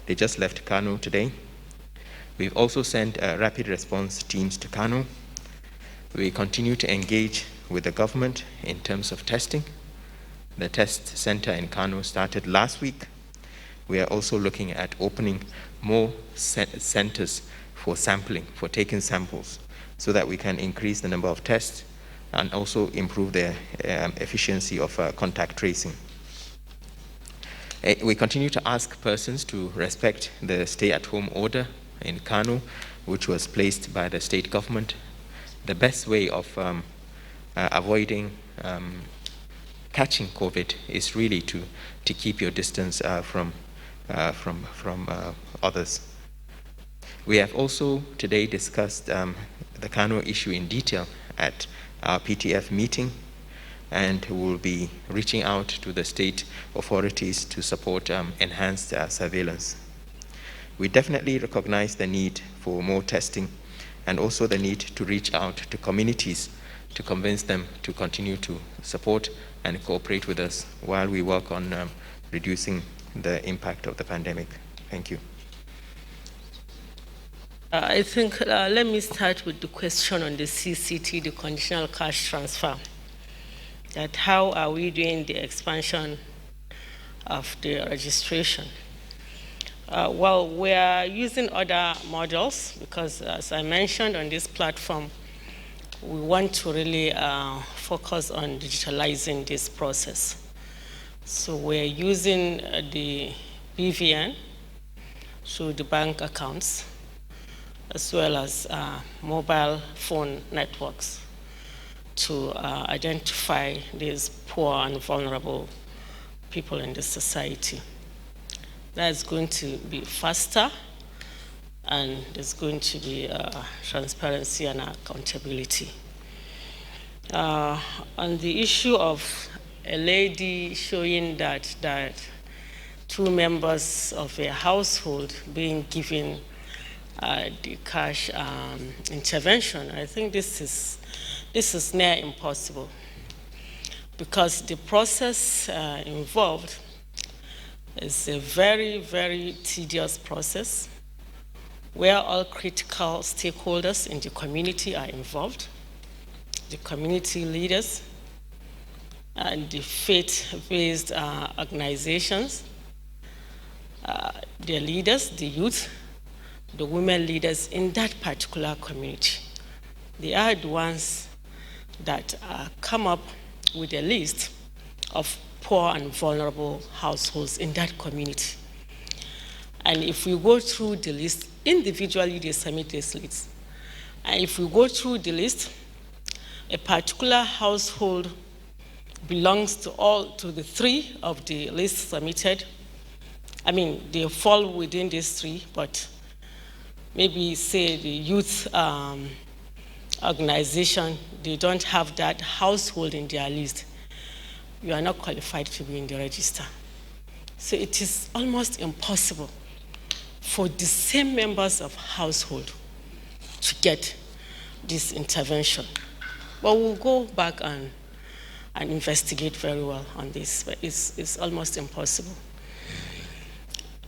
They just left Kano today. We've also sent rapid response teams to Kano. We continue to engage with the government in terms of testing. The test center in Kano started last week. We are also looking at opening more centers for sampling, for taking samples, so that we can increase the number of tests and also improve the efficiency of contact tracing. We continue to ask persons to respect the stay-at-home order in Kano, which was placed by the state government. The best way of avoiding catching COVID is really to keep your distance from others. We have also today discussed the Kano issue in detail at our PTF meeting, and will be reaching out to the state authorities to support enhanced surveillance. We definitely recognize the need for more testing and also the need to reach out to communities to convince them to continue to support and cooperate with us while we work on reducing the impact of the pandemic. Thank you. I think let me start with the question on the CCT, the conditional cash transfer. That how are we doing the expansion of the registration? Well, we are using other models because, as I mentioned on this platform, we want to really focus on digitalizing this process. So we're using the BVN, so the bank accounts, as well as mobile phone networks to identify these poor and vulnerable people in the society. That's going to be faster, and there's going to be transparency and accountability. On the issue of a lady showing that two members of a household being given the cash intervention, I think this is near impossible, because the process involved is a very, very tedious process where all critical stakeholders in the community are involved, the community leaders, and the faith-based organizations, the leaders, the youth, the women leaders in that particular community. They are the ones that come up with a list of poor and vulnerable households in that community. And if we go through the list, individually they submit this list. And if we go through the list, a particular household belongs to the three of the list submitted. I mean, they fall within these three, but maybe say the youth organization, they don't have that household in their list. You are not qualified to be in the register. So it is almost impossible for the same members of household to get this intervention. But we'll go back and investigate very well on this, but it's almost impossible.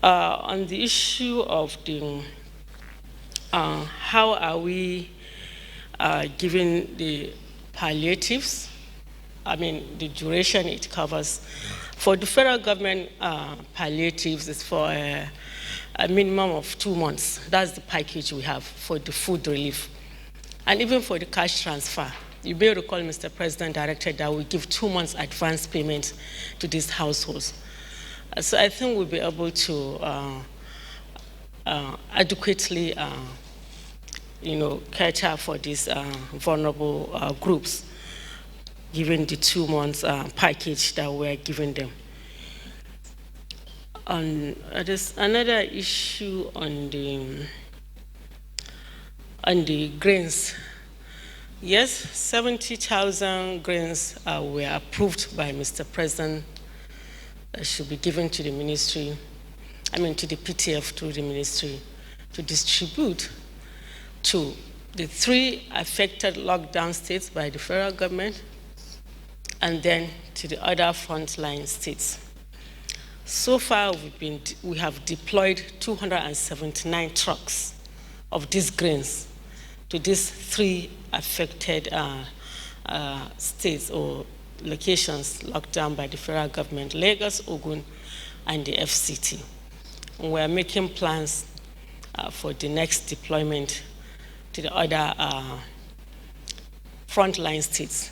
On the issue of the how are we giving the palliatives, I mean, the duration it covers. For the federal government, palliatives is for a minimum of 2 months. That's the package we have for the food relief. And even for the cash transfer, you may recall Mr. President directed that we give 2 months advance payment to these households. So I think we'll be able to adequately cater for these vulnerable groups, given the 2 months package that we're giving them. There's another issue on the grains. Yes, 70,000 grains were approved by Mr. President that should be given to the ministry, to the PTF through the ministry, to distribute to the 3 affected lockdown states by the federal government, and then to the other frontline states. So far, we have deployed 279 trucks of these grains to these 3 affected states or locations locked down by the federal government: Lagos, Ogun, and the FCT. And we're making plans for the next deployment to the other frontline states.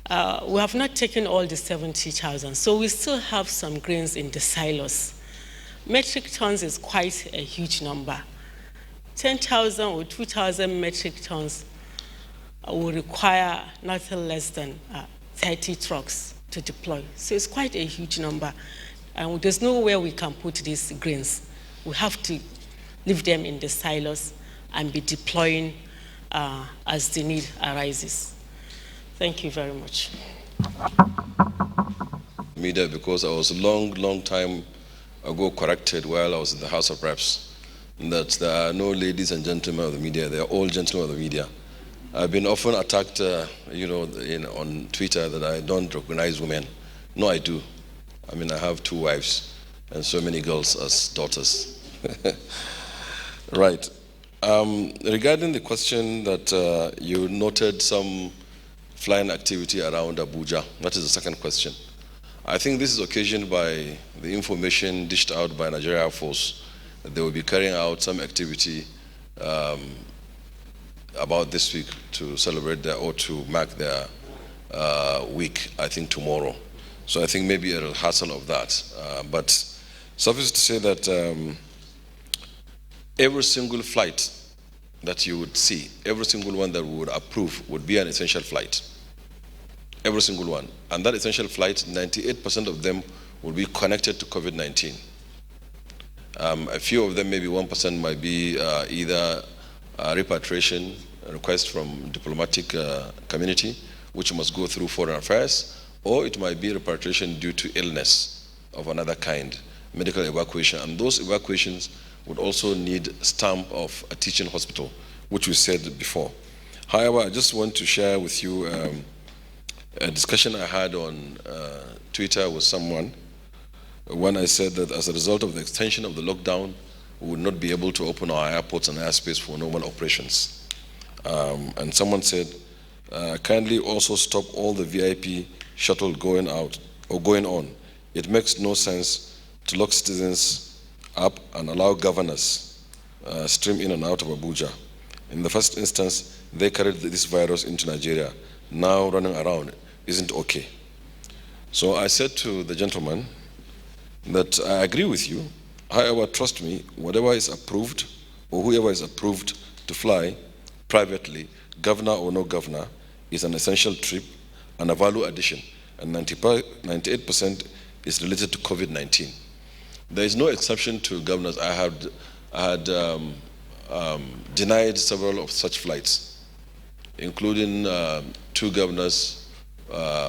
We have not taken all the 70,000, so we still have some grains in the silos. Metric tons is quite a huge number. 10,000 or 2,000 metric tons will require nothing less than 30 trucks to deploy. So it's quite a huge number. And there's nowhere we can put these grains. We have to leave them in the silos and be deploying as the need arises. Thank you very much. Media, because I was a long time ago corrected while I was in the House of Reps that there are no ladies and gentlemen of the media. They are all gentlemen of the media. I've been often attacked, on Twitter that I don't recognize women. No, I do. I have 2 wives and so many girls as daughters. Right. Regarding the question that you noted some flying activity around Abuja, that is the second question. I think this is occasioned by the information dished out by Nigeria Air Force that they will be carrying out some activity about this week to celebrate or to mark their week, I think tomorrow. So I think maybe a rehearsal of that. But suffice to say that every single flight that you would see, every single one that we would approve would be an essential flight. Every single one. And that essential flight, 98% of them will be connected to COVID-19. A few of them, maybe 1%, might be either repatriation request from diplomatic community, which must go through foreign affairs, or it might be repatriation due to illness of another kind, medical evacuation. And those evacuations would also need stamp of a teaching hospital, which we said before. However, I just want to share with you a discussion I had on Twitter with someone when I said that as a result of the extension of the lockdown, we would not be able to open our airports and airspace for normal operations. And someone said, kindly also stop all the VIP shuttle going out or going on. It makes no sense to lock citizens up and allow governors stream in and out of Abuja. In the first instance, they carried this virus into Nigeria. Now running around isn't okay. So I said to the gentleman that I agree with you. However, trust me, whatever is approved or whoever is approved to fly privately, governor or no governor, is an essential trip and a value addition. And 98% is related to COVID-19. There is no exception to governors. I had denied several of such flights, including 2 governors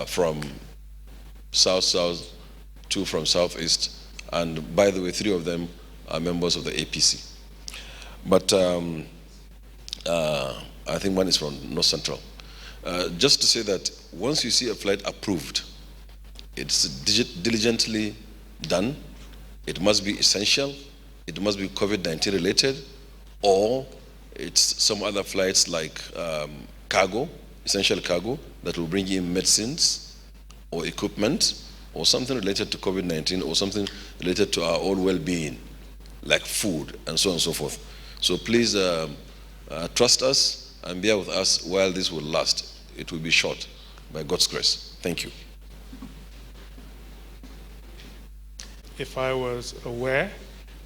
from South-South, 2 from Southeast, and by the way, 3 of them are members of the APC. But I think 1 is from North Central. Just to say that once you see a flight approved, it's diligently done, it must be essential, it must be COVID-19 related, or it's some other flights like cargo, essential cargo, that will bring in medicines or equipment or something related to COVID-19 or something related to our own well-being, like food and so on and so forth. So please trust us and bear with us while this will last. It will be short, by God's grace. Thank you. If I was aware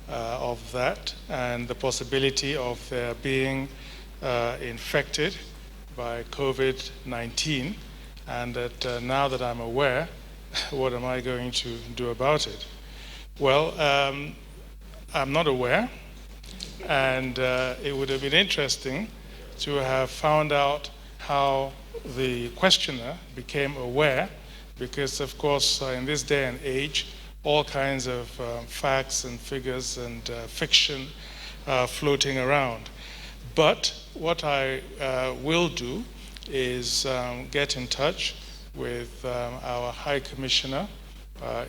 of that and the possibility of their being infected by COVID-19, and that now that I'm aware, what am I going to do about it? Well, I'm not aware, and it would have been interesting to have found out how the questioner became aware, because of course in this day and age, all kinds of facts and figures and fiction floating around. But what I will do is get in touch with our High Commissioner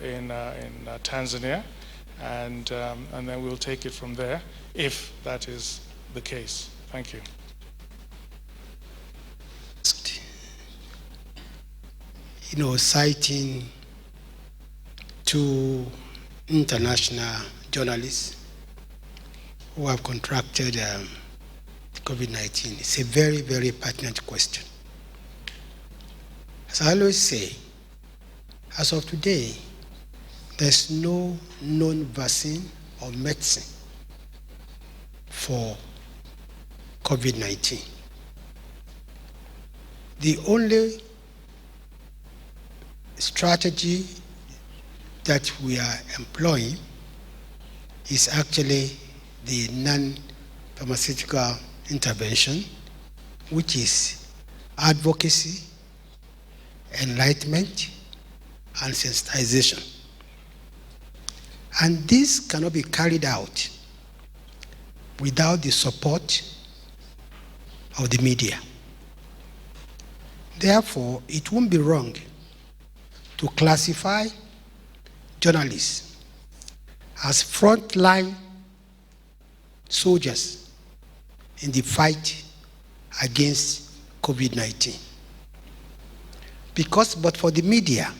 in Tanzania, and then we'll take it from there if that is the case. Thank you. Citing two international journalists who have contracted COVID-19. It's a very, very pertinent question. As I always say, as of today, there's no known vaccine or medicine for COVID-19. The only strategy that we are employing is actually the non-pharmaceutical intervention, which is advocacy, enlightenment, and sensitization. And this cannot be carried out without the support of the media. Therefore, it won't be wrong to classify journalists as frontline soldiers in the fight against COVID-19. But for the media,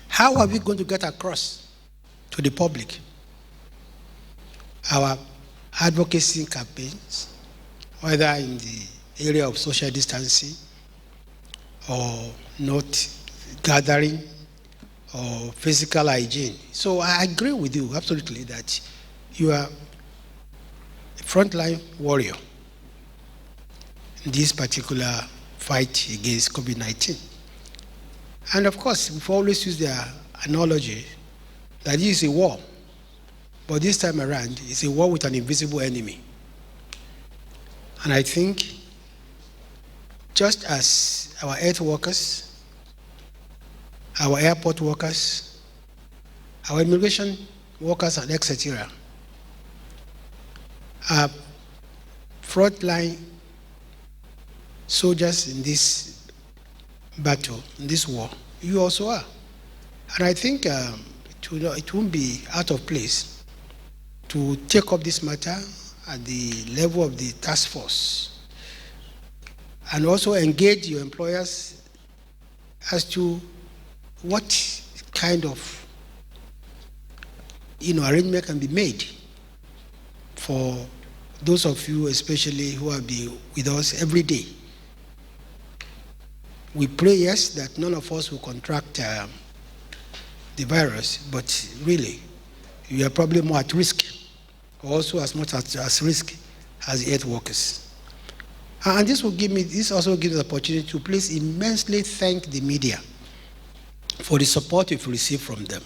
how are we going to get across to the public our advocacy campaigns, whether in the area of social distancing or not gathering or physical hygiene? So I agree with you absolutely that you are a frontline warrior in this particular fight against COVID-19. And of course, we've always used the analogy that this is a war, but this time around, it's a war with an invisible enemy. And I think just as our health workers, our airport workers, our immigration workers, and etc., are frontline soldiers in this battle, in this war, you also are. And I think it won't be out of place to take up this matter at the level of the task force and also engage your employers as to what kind of arrangement can be made for those of you especially who have been with us every day. We pray, yes, that none of us will contract the virus, but really, you are probably more at risk, also as much as risk as the health workers. And this also gives us the opportunity to please immensely thank the media for the support we've received from them.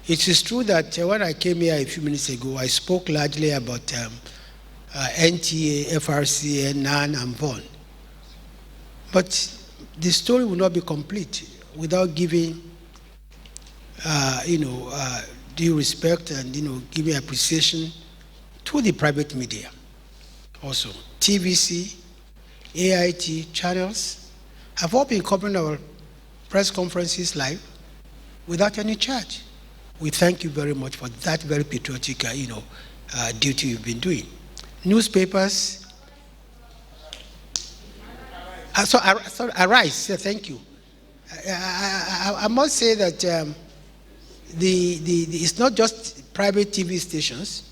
It is true that when I came here a few minutes ago, I spoke largely about NTA, FRC, NAN, and VON. But the story will not be complete without giving, due respect and, giving appreciation to the private media. Also, TVC, AIT channels have all been covering our press conferences live without any charge. We thank you very much for that very patriotic, duty you've been doing. Newspapers. Arise. Thank you. I must say that it's not just private TV stations.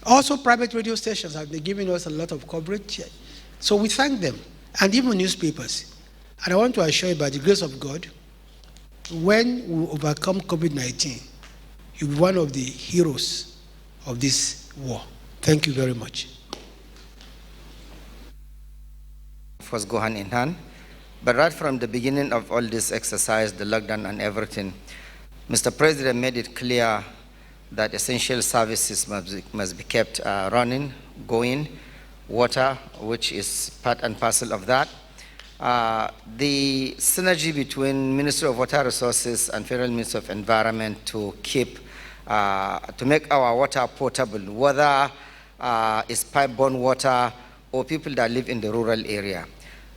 Also, private radio stations have been giving us a lot of coverage. So we thank them, and even newspapers. And I want to assure you, by the grace of God, when we overcome COVID-19, you'll be one of the heroes of this war. Thank you very much. First go hand in hand. But right from the beginning of all this exercise, the lockdown and everything, Mr. President made it clear that essential services must be kept running, going, water, which is part and parcel of that. the synergy between Ministry of Water Resources and Federal Ministry of Environment to make our water potable, whether it's pipe-borne water or people that live in the rural area.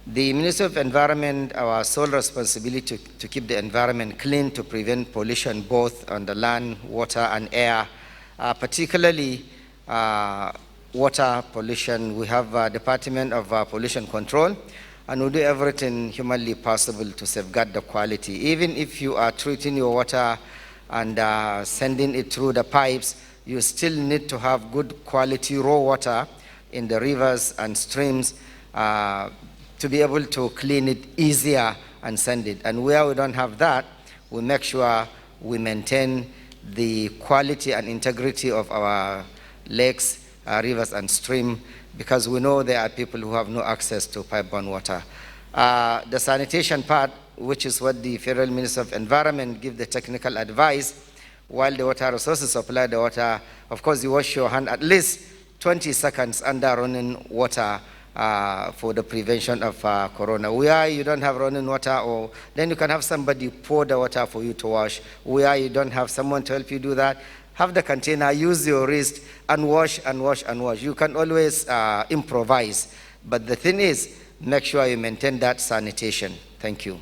The Ministry of Environment, our sole responsibility to keep the environment clean, to prevent pollution both on the land, water, and air, particularly water pollution. We have a Department of Pollution Control, and we do everything humanly possible to safeguard the quality. Even if you are treating your water and sending it through the pipes, you still need to have good quality raw water in the rivers and streams to be able to clean it easier and send it. And where we don't have that, we make sure we maintain the quality and integrity of our lakes, rivers, and streams, because we know there are people who have no access to pipe-borne water. The sanitation part, which is what the Federal Minister of Environment gives the technical advice, while the water resources supply the water, of course, you wash your hand at least 20 seconds under running water for the prevention of corona. Where you don't have running water, or then you can have somebody pour the water for you to wash. Where you don't have someone to help you do that, have the container, use your wrist, and wash and wash and wash. You can always improvise. But the thing is, make sure you maintain that sanitation. Thank you.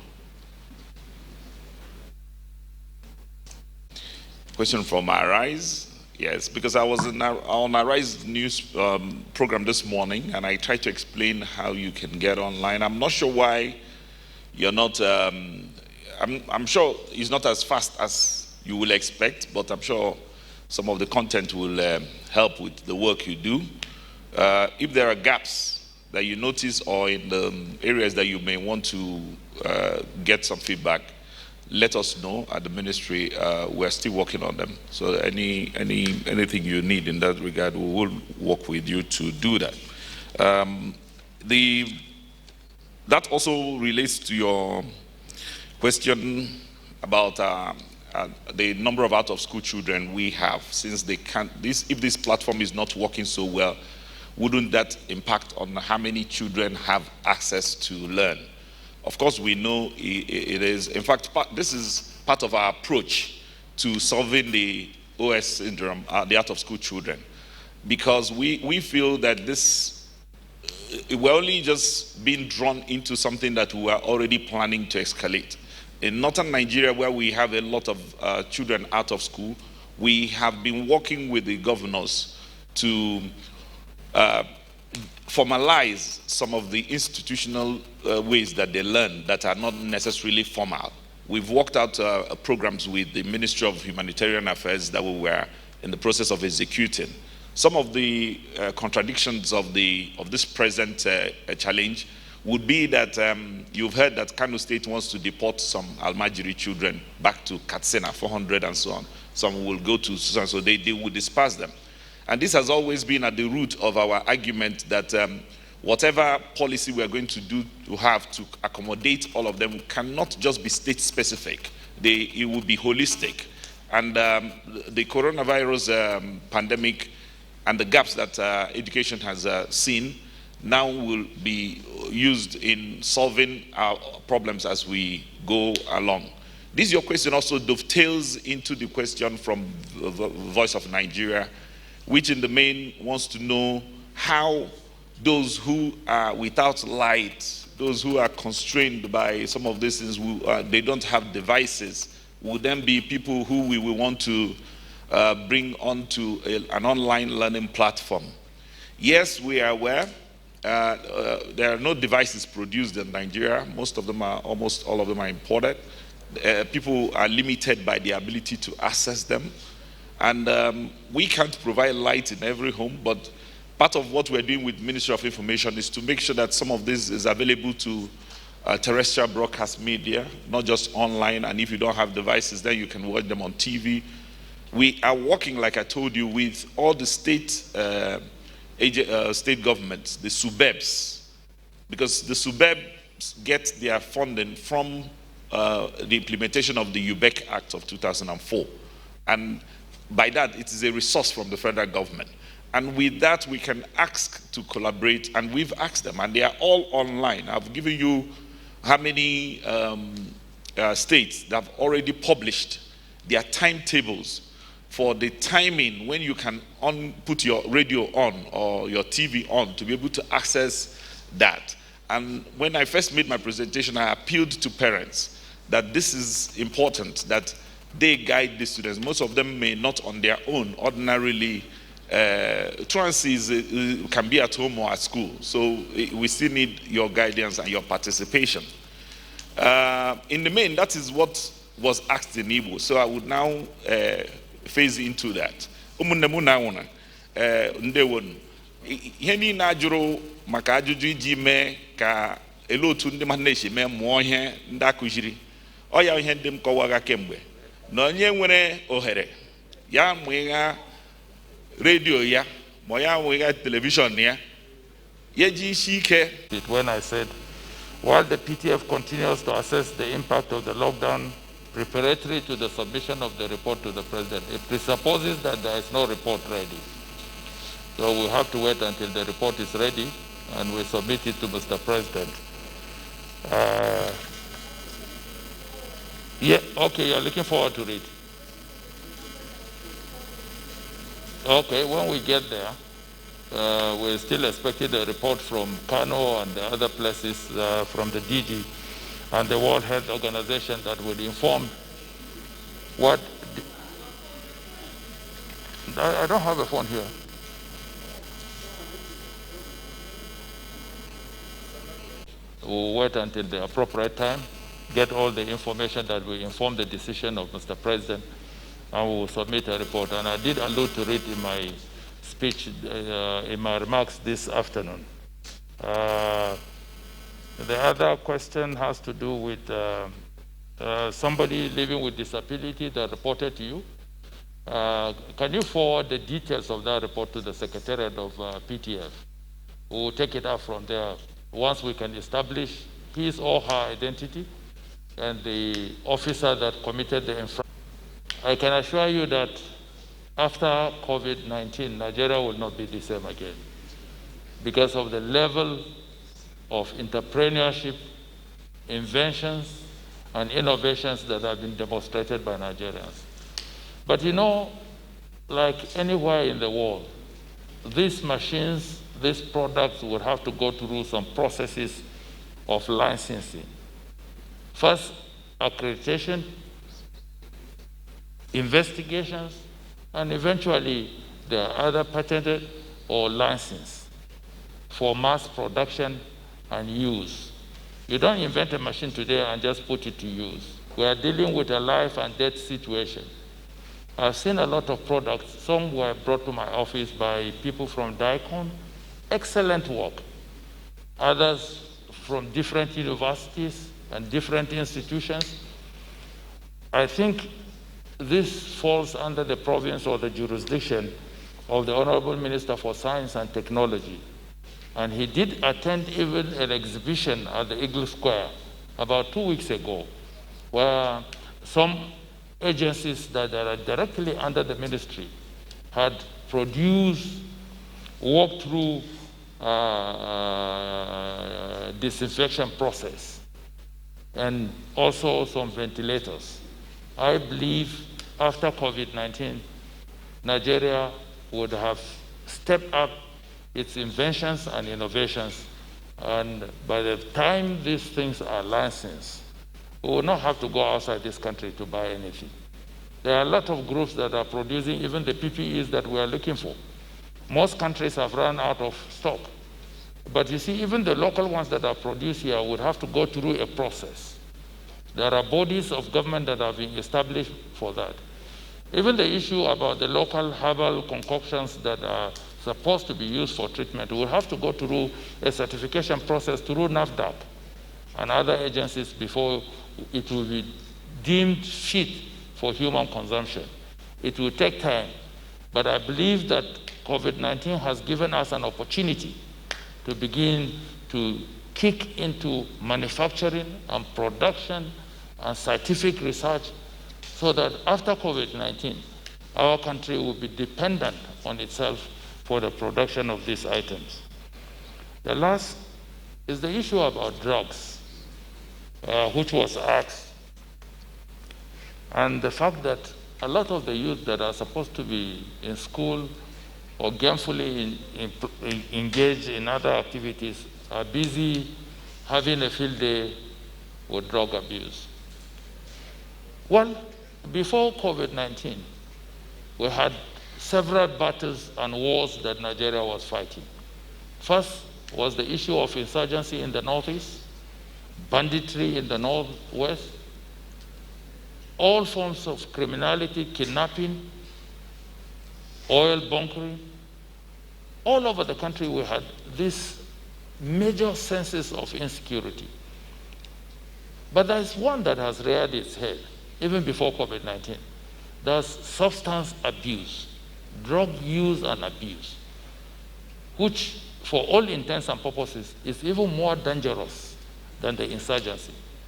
Question from Arise. Yes, because I was on Arise news program this morning, and I tried to explain how you can get online. I'm not sure why you're not, I'm sure it's not as fast as you will expect, but I'm sure some of the content will help with the work you do. If there are gaps that you notice, or in the areas that you may want to get some feedback, let us know at the ministry. We're still working on them. So anything you need in that regard, we will work with you to do that. That also relates to your question about the number of out-of-school children we have. Since they can't, if this platform is not working so well, wouldn't that impact on how many children have access to learn? Of course, we know it is. In fact, this is part of our approach to solving the OS syndrome, the out-of-school children, because we feel that we're only just being drawn into something that we are already planning to escalate. In northern Nigeria, where we have a lot of children out of school, we have been working with the governors to formalize some of the institutional ways that they learn that are not necessarily formal. We've worked out programs with the Ministry of Humanitarian Affairs that we were in the process of executing. Some of the contradictions of this present challenge would be that you've heard that Kano State wants to deport some Almajiri children back to Katsina, 400 and so on. Some will go to Susan, so they will disperse them. And this has always been at the root of our argument that whatever policy we are going to do to have to accommodate all of them cannot just be state-specific. It will be holistic. And the coronavirus pandemic and the gaps that education has seen now will be used in solving our problems as we go along. This, your question also dovetails into the question from the Voice of Nigeria, which in the main wants to know how those who are without light, those who are constrained by some of these things, they don't have devices, will then be people who we will want to bring onto an online learning platform. Yes, we are aware. There are no devices produced in Nigeria. Most of them are, almost all of them are imported. People are limited by the ability to access them. And we can't provide light in every home, but part of what we're doing with Ministry of Information is to make sure that some of this is available to terrestrial broadcast media, not just online, and if you don't have devices, then you can watch them on TV. We are working, like I told you, with all the state governments, the SUBEBs, because the SUBEBs get their funding from the implementation of the UBEC Act of 2004. And by that, it is a resource from the federal government. And with that, we can ask to collaborate, and we've asked them, and they are all online. I've given you how many states that have already published their timetables for the timing when you can put your radio on or your TV on to be able to access that. And when I first made my presentation, I appealed to parents that this is important, that they guide the students. Most of them may not on their own ordinarily. Trances can be at home or at school. So we still need your guidance and your participation. In the main, that is what was asked in Igbo. So I would now phase into that. Ndewonu. Ihe niile ajụrụ maka ajụjụ iji mee ka ele otu ndị mmadụ na-esi mee mụọ ihe ndị akụziri. Ọ ya ihe ndị m kọwaga kemgbe. Na onye nwere ohere ya mụọ radio ya, ma ya mụọ television ya, ya ji isi ike. When I said, while the PTF continues to assess the impact of the lockdown preparatory to the submission of the report to the President, it presupposes that there is no report ready. So we have to wait until the report is ready and we submit it to Mr. President. Yeah, okay, you're looking forward to it. Okay, when we get there, we're still expecting a report from Kano and the other places from the DG and the World Health Organization that will inform what... I don't have a phone here. We'll wait until the appropriate time, get all the information that will inform the decision of Mr. President, and we will submit a report. And I did allude to it in my speech, in my remarks this afternoon. The other question has to do with somebody living with disability that reported to you. Can you forward the details of that report to the Secretariat of PTF? We will take it up from there once we can establish his or her identity and the officer that committed the infraction. I can assure you that after COVID-19, Nigeria will not be the same again because of the level of entrepreneurship, inventions, and innovations that have been demonstrated by Nigerians. But you know, like anywhere in the world, these machines, these products will have to go through some processes of licensing. First, accreditation, investigations, and eventually they are either patented or licensed for mass production and use. You don't invent a machine today and just put it to use. We are dealing with a life and death situation. I've seen a lot of products. Some were brought to my office by people from DICON. Excellent work. Others from different universities and different institutions. I think this falls under the province or the jurisdiction of the Honorable Minister for Science and Technology. And he did attend even an exhibition at the Eagle Square about 2 weeks ago, where some agencies that are directly under the ministry had produced walk-through disinfection process and also some ventilators. I believe after COVID-19, Nigeria would have stepped up its inventions and innovations, and by the time these things are licensed, we will not have to go outside this country to buy anything. There are a lot of groups that are producing even the PPEs that we are looking for. Most countries have run out of stock. But you see, even the local ones that are produced here would have to go through a process. There are bodies of government that have been established for that. Even the issue about the local herbal concoctions that are supposed to be used for treatment will have to go through a certification process through NAFDAC and other agencies before it will be deemed fit for human consumption. It will take time, but I believe that COVID-19 has given us an opportunity to begin to kick into manufacturing and production and scientific research so that after COVID-19, our country will be dependent on itself for the production of these items. The last is the issue about drugs. which was asked, and the fact that a lot of the youth that are supposed to be in school or gamefully engaged in other activities are busy having a field day with drug abuse. Well, before COVID-19, we had several battles and wars that Nigeria was fighting. First was the issue of insurgency in the northeast, banditry in the northwest, all forms of criminality, kidnapping, oil bunkering. All over the country we had these major senses of insecurity. But there's one that has reared its head, even before COVID-19. There's substance abuse, drug use and abuse, which for all intents and purposes is even more dangerous than the insurgency.